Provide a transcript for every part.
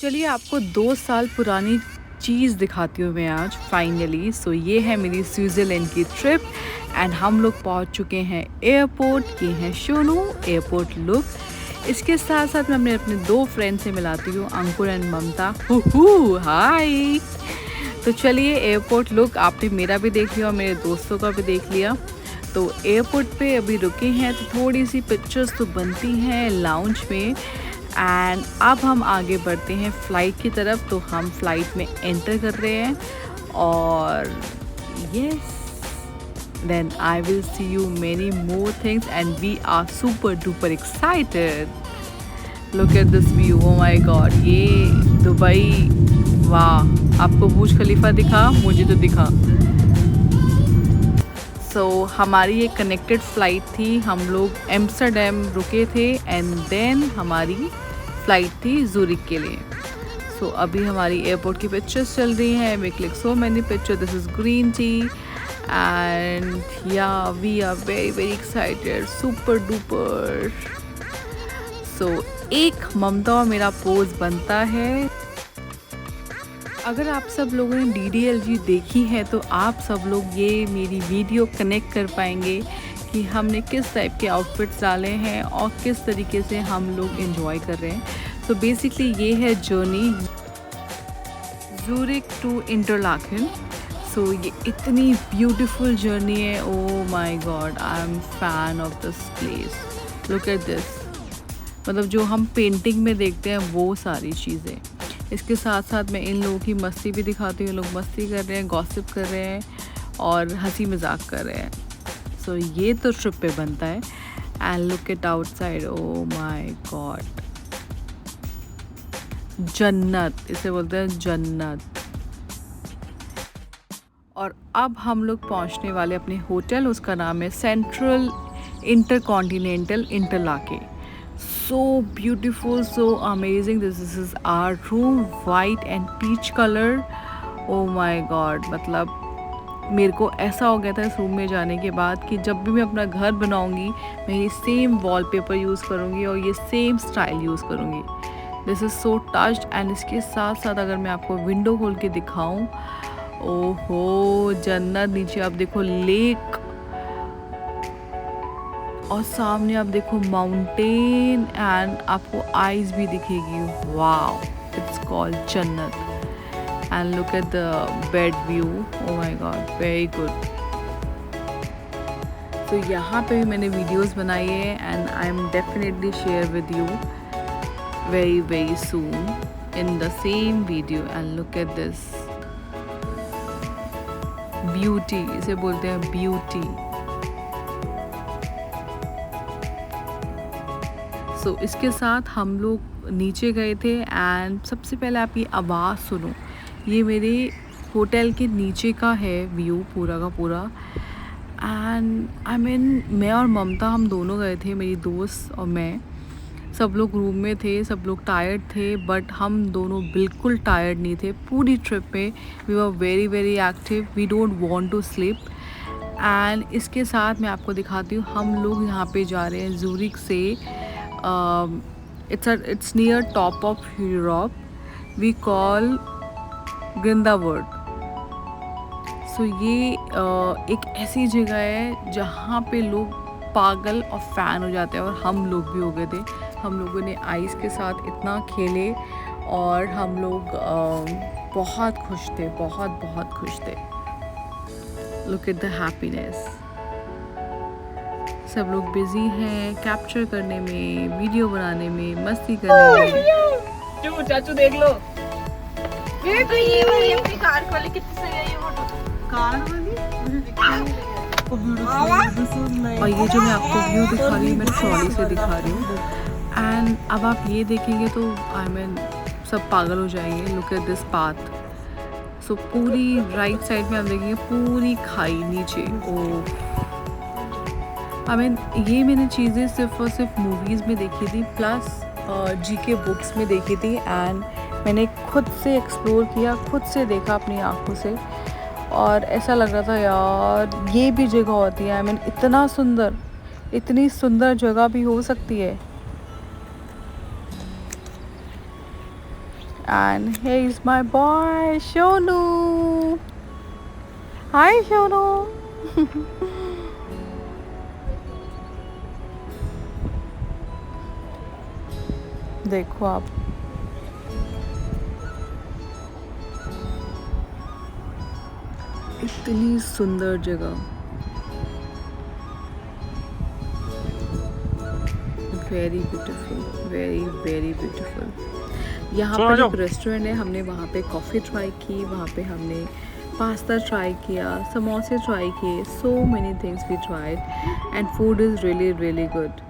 चलिए आपको 2 साल पुरानी चीज़ दिखाती हूँ मैं आज फाइनली। सो ये है मेरी स्विट्ज़रलैंड की ट्रिप एंड हम लोग पहुँच चुके हैं एयरपोर्ट। ये है शोनू एयरपोर्ट लुक। इसके साथ-साथ मैं अपने 2 फ्रेंड से मिलाती हूँ, अंकुर एंड ममता। हुहू, हाय! तो चलिए एयरपोर्ट लुक आपने मेरा भी देख लिया और मेरे दोस्तों का भी देख लिया। तो एयरपोर्ट पे अभी रुके हैं तो थोड़ी-सी पिक्चर्स तो बनती हैं लाउंज में। एंड अब हम आगे बढ़ते हैं फ़्लाइट की तरफ। तो हम फ़्लाइट में एंटर कर रहे हैं और yes then I will see you many more things and we are super duper excited. Look at this view, oh my god, ये दुबई, वाह! आपको बुर्ज खलीफा दिखा? मुझे तो दिखा। हमारी एक कनेक्टेड फ़्लाइट थी, हम लोग एम्स्टर्डम रुके थे एंड देन हमारी फ़्लाइट थी ज़ूरिक के लिए। अभी हमारी एयरपोर्ट की पिक्चर्स चल रही हैं। We click so many picture, this is green tea and या we are very very excited, super duper. एक ममता और मेरा पोज बनता है। अगर आप सब लोगों ने DDLG देखी है तो आप सब लोग ये मेरी वीडियो कनेक्ट कर पाएंगे कि हमने किस टाइप के आउटफिट्स डाले हैं और किस तरीके से हम लोग एंजॉय कर रहे हैं। बेसिकली ये है जर्नी ज़ूरिक टू इंटरलाकेन। ये इतनी ब्यूटीफुल जर्नी है, ओ my God, I am fan of this place. Look at this, मतलब जो हम पेंटिंग में देखते हैं वो सारी चीज़ें। इसके साथ साथ मैं इन लोगों की मस्ती भी दिखाती हूँ। लोग मस्ती कर रहे हैं, गॉसिप कर रहे हैं और हंसी मजाक कर रहे हैं। ये तो ट्रिप पे बनता है। And look at outside, O my God, जन्नत, इसे बोलते हैं जन्नत। और अब हम लोग पहुँचने वाले अपने होटल, उसका नाम है central intercontinental Interlaken. So beautiful, so amazing. This is our room, white and peach color. Oh my god, मतलब मेरे को ऐसा हो गया था इस रूम में जाने के बाद कि जब भी मैं अपना घर बनाऊंगी मैं ये सेम वॉलपेपर यूज़ करूंगी और ये सेम स्टाइल यूज़ करूंगी। This is so touched. And इसके साथ साथ अगर मैं आपको विंडो खोल के दिखाऊं, ओहो जन्नत, नीचे आप देखो लेक और सामने आप देखो माउंटेन एंड आपको आइज भी दिखेगी। वाओ, इट्स कॉल्ड जन्नत। And look at the bed view, oh my God, very good. यहाँ पे भी मैंने वीडियोस बनाई है and I am definitely share with you very very soon in the same video. And look at this beauty, इसे बोलते हैं beauty. इसके साथ हम लोग नीचे गए थे एंड सबसे पहले आप ये आवाज़ सुनो। ये मेरे होटल के नीचे का है व्यू पूरा का पूरा। एंड आई मीन मैं और ममता हम दोनों गए थे, मेरी दोस्त और मैं। सब लोग रूम में थे, सब लोग टायर्ड थे, बट हम दोनों बिल्कुल टायर्ड नहीं थे। पूरी ट्रिप पे we were very very active, we don't want to sleep. And इसके साथ मैं आपको दिखाती हूँ, हम लोग यहाँ पे जा रहे हैं ज़ूरिक से। it's near top of Europe, we call Grindelwald। ये एक ऐसी जगह है जहाँ पे लोग पागल और फ़ैन हो जाते हैं और हम लोग भी हो गए थे। हम लोगों ने आइस के साथ इतना खेले और हम लोग बहुत खुश थे, बहुत बहुत खुश थे। Look at the happiness. सब लोग बिजी हैं कैप्चर करने में, वीडियो बनाने में, मस्ती करने में। चाचू देख लो, ये वाली अपनी कार वाली कितनी सही है ये फोटो। कार वाली और ये जो मैं आपको व्यू दिखा रही हूँ मैं ट्रॉली से दिखा रही हूँ। एंड अब आप ये देखेंगे तो आई मीन सब पागल हो जाएंगे। Look at this path. पूरी राइट साइड में आप देखेंगे पूरी खाई नीचे। आई मीन ये मैंने चीज़ें सिर्फ और सिर्फ मूवीज़ में देखी थी, प्लस GK बुक्स में देखी थी। एंड मैंने खुद से एक्सप्लोर किया, खुद से देखा अपनी आँखों से और ऐसा लग रहा था यार ये भी जगह होती है। आई मीन इतना सुंदर, इतनी सुंदर जगह भी हो सकती है। And here is my boy Shonu. Hi Shonu. देखो आप, इतनी सुंदर जगह, very beautiful, very very beautiful. यहाँ पर एक रेस्टोरेंट है, हमने वहाँ पे कॉफ़ी ट्राई की, वहाँ पे हमने पास्ता ट्राई किया, समोसे ट्राई किए, so many things we tried and food is really really good.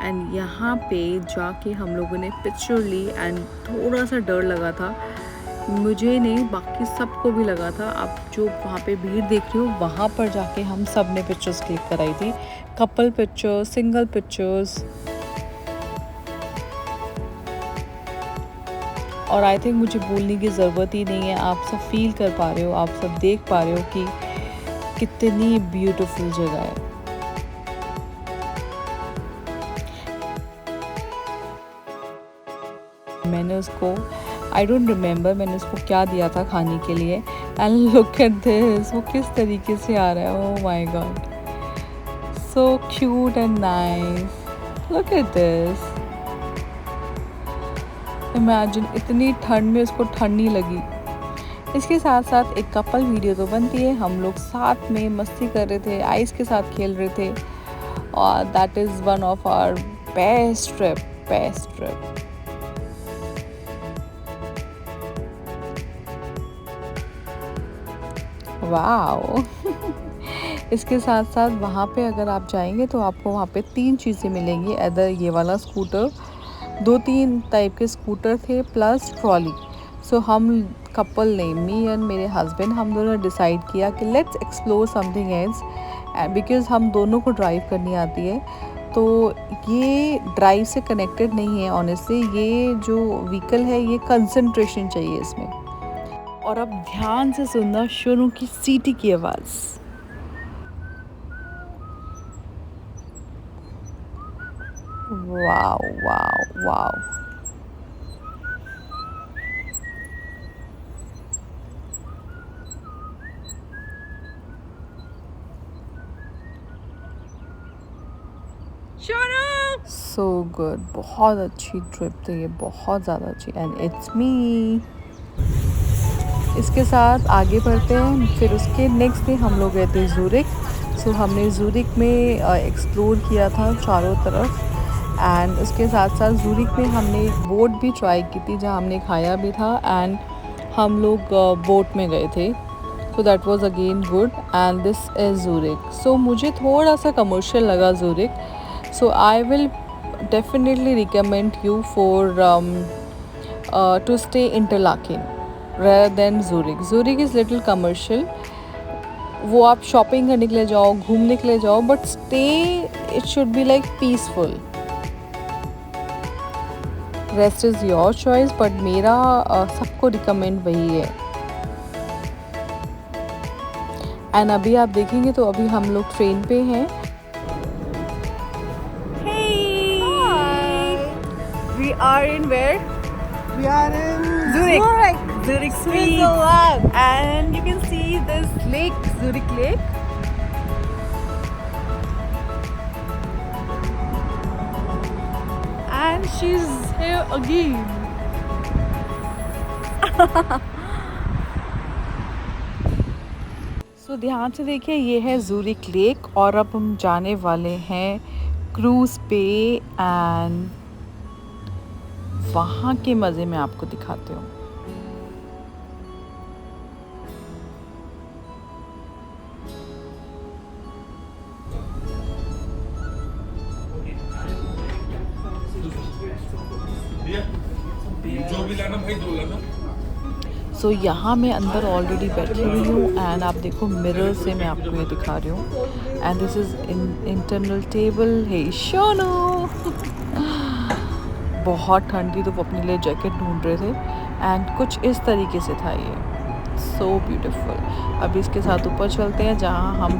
And यहाँ पे जाके हम लोगों ने पिक्चर ली एंड थोड़ा सा डर लगा था, मुझे नहीं बाकी सबको भी लगा था। आप जो वहाँ पे भीड़ देख रहे हो, वहाँ पर जाके हम सब ने पिक्चर्स क्लिक कराई थी, कपल पिक्चर्स, सिंगल पिक्चर्स। और आई थिंक मुझे बोलने की ज़रूरत ही नहीं है, आप सब फील कर पा रहे हो, आप सब देख पा रहे हो कि कितनी ब्यूटीफुल जगह है। मैंने उसको, आई डोंट रिमेम्बर मैंने उसको क्या दिया था खाने के लिए। एंड लुक एट दिस, वो किस तरीके से आ रहा है, oh my God, so cute and nice, look at this. Imagine इतनी ठंड में उसको ठंड नहीं लगी। इसके साथ साथ एक कपल वीडियो तो बनती है, हम लोग साथ में मस्ती कर रहे थे, आइस के साथ खेल रहे थे, और that is one of our best trip. Wow. इसके साथ साथ वहाँ पे अगर आप जाएंगे तो आपको वहाँ पे 3 चीज़ें मिलेंगी। इधर ये वाला स्कूटर, 2-3 टाइप के स्कूटर थे, प्लस ट्रॉली। सो हम कपल ने, मी एंड मेरे हस्बैंड, हम दोनों डिसाइड किया कि let's explore something else, because हम दोनों को ड्राइव करनी आती है। तो ये ड्राइव से कनेक्टेड नहीं है ऑनेस्टली, ये जो व्हीकल है ये कंसंट्रेशन चाहिए इसमें। और अब ध्यान से सुनना शोनू की सीटी की आवाज़। Wow wow wow. So good, बहुत अच्छी ट्रिप थी ये, बहुत ज़्यादा अच्छी। And it's me. इसके साथ आगे बढ़ते हैं, फिर उसके नेक्स्ट डे हम लोग गए थे ज़ूरिक। सो हमने ज़ूरिक में एक्सप्लोर किया था चारों तरफ। एंड उसके साथ साथ ज़ूरिक में हमने एक बोट भी ट्राई की थी, जहाँ हमने खाया भी था, एंड हम लोग बोट में गए थे। So that was again good. And this is Zurich. So मुझे थोड़ा सा कमर्शियल लगा Zurich, so I will definitely recommend you for to stay Interlaken rather than Zurich. Zurich is little commercial. वो आप शॉपिंग करने के लिए जाओ, घूमने के लिए जाओ, but stay it should be like peaceful. Rest is your choice, but मेरा सबको रिकमेंड वही है। एंड अभी आप देखेंगे तो अभी हम लोग ट्रेन पे हैं। We are in where? We are in Zurich. Zurich Street. And you can see this lake, Zurich Lake. And she's here again. So ध्यान से देखिए, ये है ज़ूरिक लेक, और अब हम जाने वाले हैं क्रूज़ पे, एंड वहाँ के मज़े में आपको दिखाती हूँ। जो भी लाना भाई, दो लाना। सो यहाँ मैं अंदर ऑलरेडी बैठी हुई हूँ, एंड आप देखो मिरर से मैं आपको ये दिखा रही हूँ। And this is internal table. Hey Shonu. बहुत ठंड थी तो वो अपने लिए जैकेट ढूंढ रहे थे, एंड कुछ इस तरीके से था ये, सो ब्यूटीफुल। अभी इसके साथ ऊपर चलते हैं जहाँ हम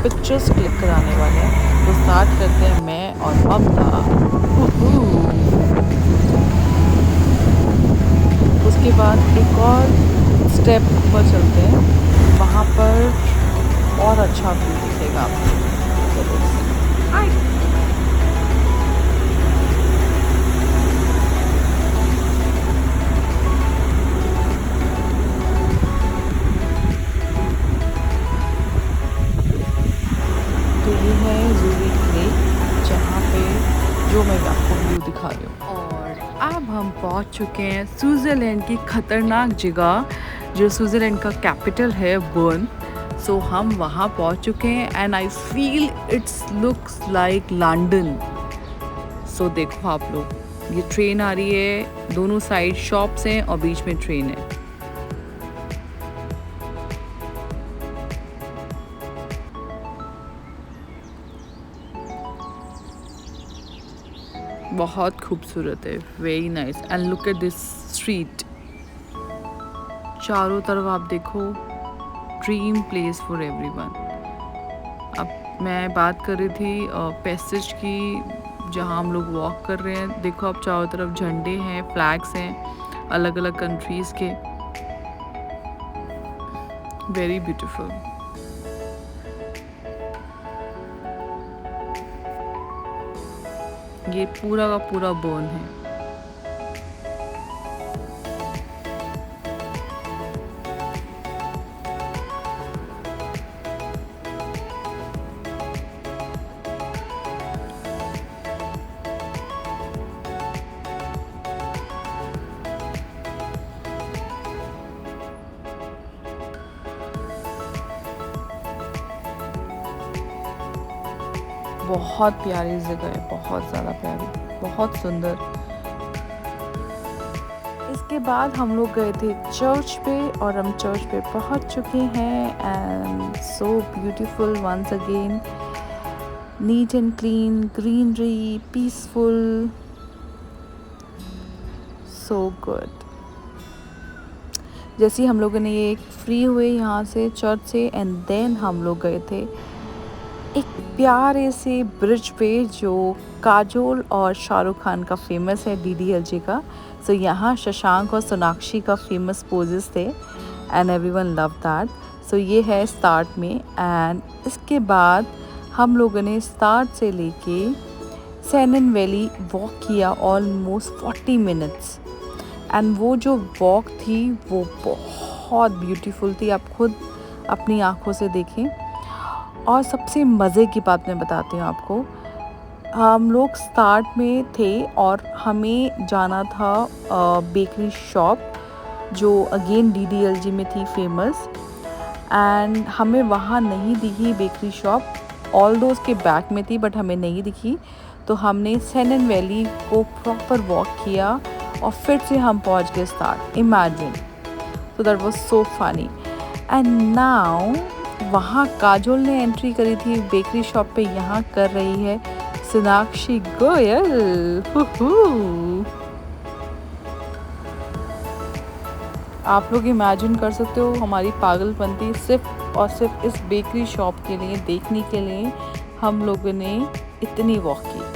पिक्चर्स क्लिक कराने वाले हैं। तो स्टार्ट करते हैं मैं और ममता। उसके बाद एक और स्टेप ऊपर चलते हैं, वहाँ पर और अच्छा व्यू दिखेगा आपको। तो ये है ज़ूरिक लेक, जहाँ पे जो मैं आपको व्यू दिखा रही हूँ। और अब हम पहुँच चुके हैं स्विट्ज़रलैंड की ख़तरनाक जगह, जो स्विट्ज़रलैंड का कैपिटल है बर्न। सो हम वहाँ पहुँच चुके हैं and I feel it's looks like London. So देखो आप लोग, ये ट्रेन आ रही है, दोनों साइड शॉप्स हैं और बीच में ट्रेन है। बहुत खूबसूरत है, very nice. And look at this street, चारों तरफ आप देखो, ड्रीम प्लेस फॉर एवरीवन। अब मैं बात कर रही थी पैसेज की, जहाँ हम लोग वॉक कर रहे हैं। देखो अब चारों तरफ झंडे हैं, फ्लैग्स हैं अलग अलग कंट्रीज़ के, वेरी ब्यूटीफुल। ये पूरा का पूरा बर्न है। बहुत प्यारी जगह है, बहुत ज़्यादा प्यारी, बहुत सुंदर। इसके बाद हम लोग गए थे चर्च पे, और हम चर्च पे पहुंच चुके हैं and so beautiful once again, neat and clean, greenery, peaceful, so good. जैसे हम लोगों ने ये फ्री हुए यहाँ से चर्च से, एंड देन हम लोग गए थे एक प्यारे से ब्रिज पे, जो काजोल और शाहरुख खान का फेमस है, DDLJ का। सो यहाँ शशांक और सोनाक्षी का फेमस पोजेस थे एंड एवरीवन लव दैट। सो ये है स्टार्ट में, एंड इसके बाद हम लोगों ने स्टार्ट से लेके सैनन वैली वॉक किया ऑलमोस्ट 40 मिनट्स। एंड वो जो वॉक थी वो बहुत ब्यूटीफुल थी, आप खुद अपनी आँखों से देखें। और सबसे मज़े की बात मैं बताती हूँ आपको, हम लोग स्टार्ट में थे और हमें जाना था बेकरी शॉप, जो अगेन DDLJ में थी फेमस, एंड हमें वहाँ नहीं दिखी बेकरी शॉप, ऑल्दो उसके बैक में थी बट हमें नहीं दिखी। तो हमने सैनन वैली को प्रॉपर वॉक किया और फिर से हम पहुँच गए start. Imagine, so that was so funny. And now वहाँ काजोल ने एंट्री करी थी बेकरी शॉप पे, यहाँ कर रही है सोनाक्षी गोयल। आप लोग इमेजिन कर सकते हो हमारी पागलपंती, सिर्फ और सिर्फ इस बेकरी शॉप के लिए, देखने के लिए हम लोगों ने इतनी वॉक की।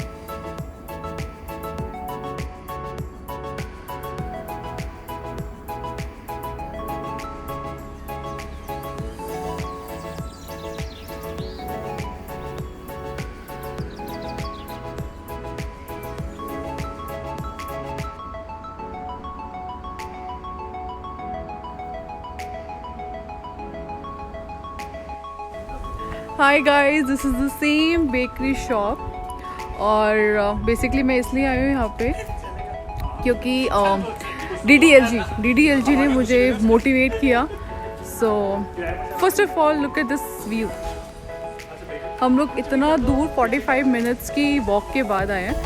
Hi guys, this is the same bakery shop. और बेसिकली मैं इसलिए आई हूँ यहाँ पे क्योंकि DDLJ ने मुझे मोटिवेट किया। So first of all look at this view. हम लोग इतना दूर 45 मिनट्स की वॉक के बाद आए हैं,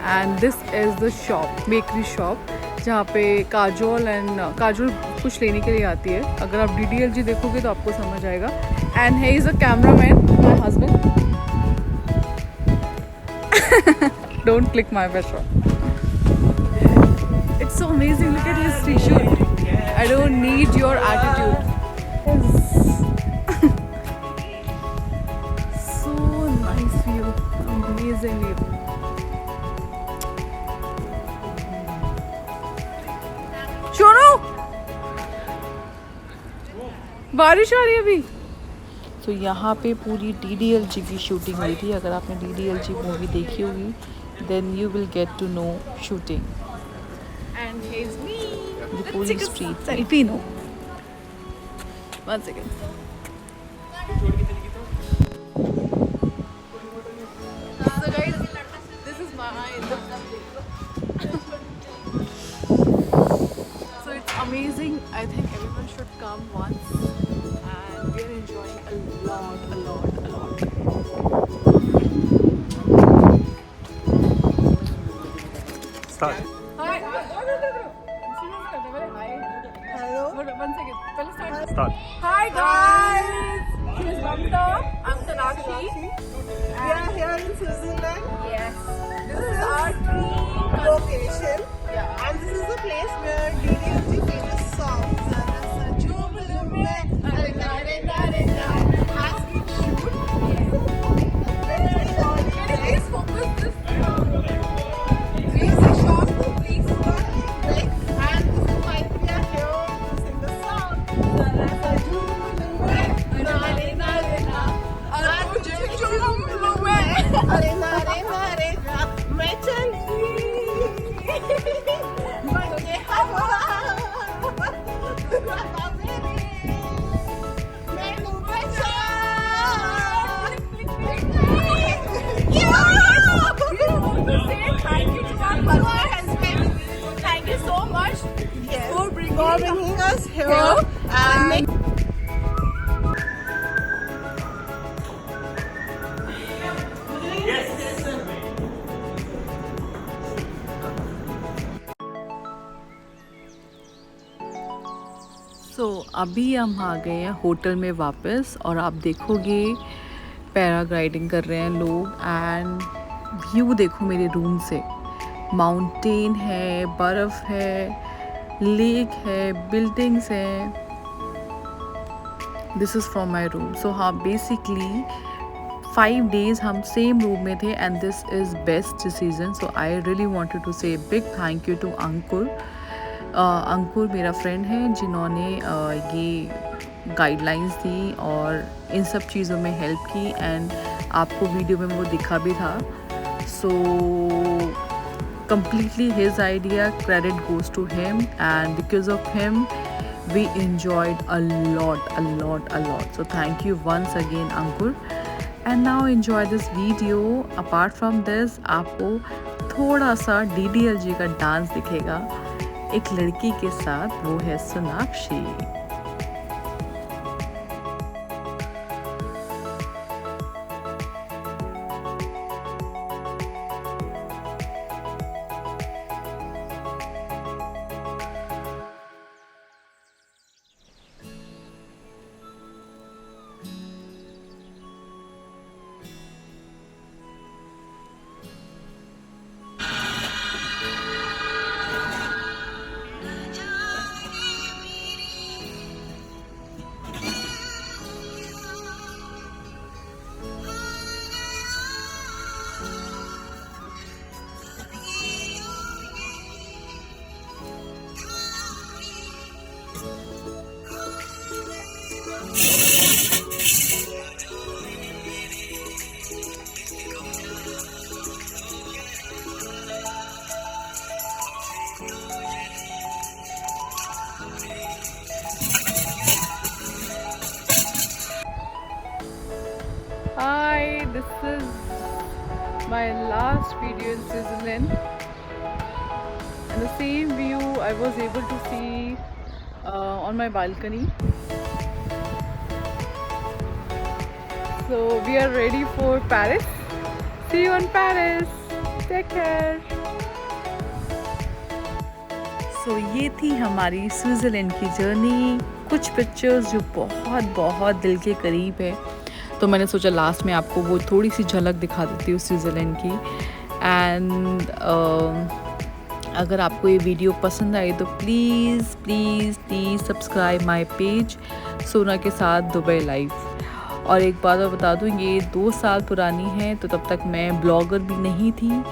and this is the shop, bakery shop, जहाँ पे काजोल कुछ लेने के लिए आती है। अगर आप DDLJ देखोगे तो आपको समझ आएगा। And he is a cameraman, my husband. Don't click my picture, it's so amazing, look at his T-shirt. I don't need your attitude. So nice view, amazing view. बारिश आ रही है अभी। तो यहाँ पे पूरी DDLG की शूटिंग हुई थी। अगर आपने DDLG मूवी देखी होगी then you will get to know shooting. And here's me, ये पूरी street selfie no. 1 second. So guys, this is my so it's amazing. I think everyone should come once, and we are enjoying a lot. Start. Hi. Hello. 1 second. Pehले start. Start. Hi guys. Here's Mamta. I'm Sanakshi. We are here in Switzerland. Yes. This is our dream Location. Yeah. And this is the place where DDLG famous song Zara Sa Jhum Lum Main Are Nare Nare Nare has been shoot. Very Please focus this. Please shot the please break. And this is why we are here to sing the song Zara Sa Jhum Lum Main Nare Nare Nare अरे नारे नारे मैं चली बनके हवा मैनू बचा Thank you so much for bringing us here and अभी हम आ गए हैं होटल में वापस और आप देखोगे पैराग्लाइडिंग कर रहे हैं लोग एंड व्यू देखो मेरे रूम से। माउंटेन है, बर्फ़ है, लेक है, बिल्डिंग्स हैं। This is from my room. So हाँ, बेसिकली 5 days हम सेम रूम में थे and this is best decision. So I really wanted to say big thank you to Ankur. Ankur मेरा फ्रेंड है जिन्होंने ये गाइडलाइंस दी और इन सब चीज़ों में हेल्प की एंड आपको वीडियो में वो दिखा भी था। सो completely his idea, credit goes to him, and because of him we enjoyed a lot. So thank you once again Ankur, and now enjoy this video. Apart from this आपको थोड़ा सा DDLG का dance दिखेगा एक लड़की के साथ, वो है Sonakshi. Hi, this is my last video in Switzerland, and the same view I was able to see on my balcony. So we are ready for Paris. See you in Paris. Take care. So ये थी हमारी Switzerland की journey. कुछ pictures जो बहुत दिल के करीब है, तो मैंने सोचा लास्ट में आपको वो थोड़ी सी झलक दिखा देती हूँ स्विट्ज़रलैंड की। एंड अगर आपको ये वीडियो पसंद आई तो प्लीज़ सब्सक्राइब माय पेज सोना के साथ दुबई लाइव। और एक बात और बता दूँ, ये 2 साल पुरानी है, तो तब तक मैं ब्लॉगर भी नहीं थी,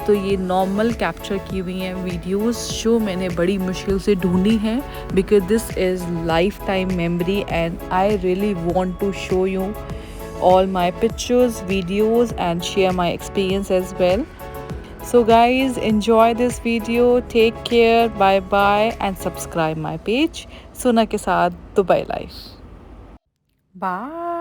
तो ये नॉर्मल कैप्चर की हुई हैं वीडियोस जो मैंने बड़ी मुश्किल से ढूंढी हैं, because this is lifetime memory and I really want to show you all my pictures, videos and share my experience as well. So guys, enjoy this video. Take care. Bye bye and subscribe my page Sona ke saath Dubai Life. Bye.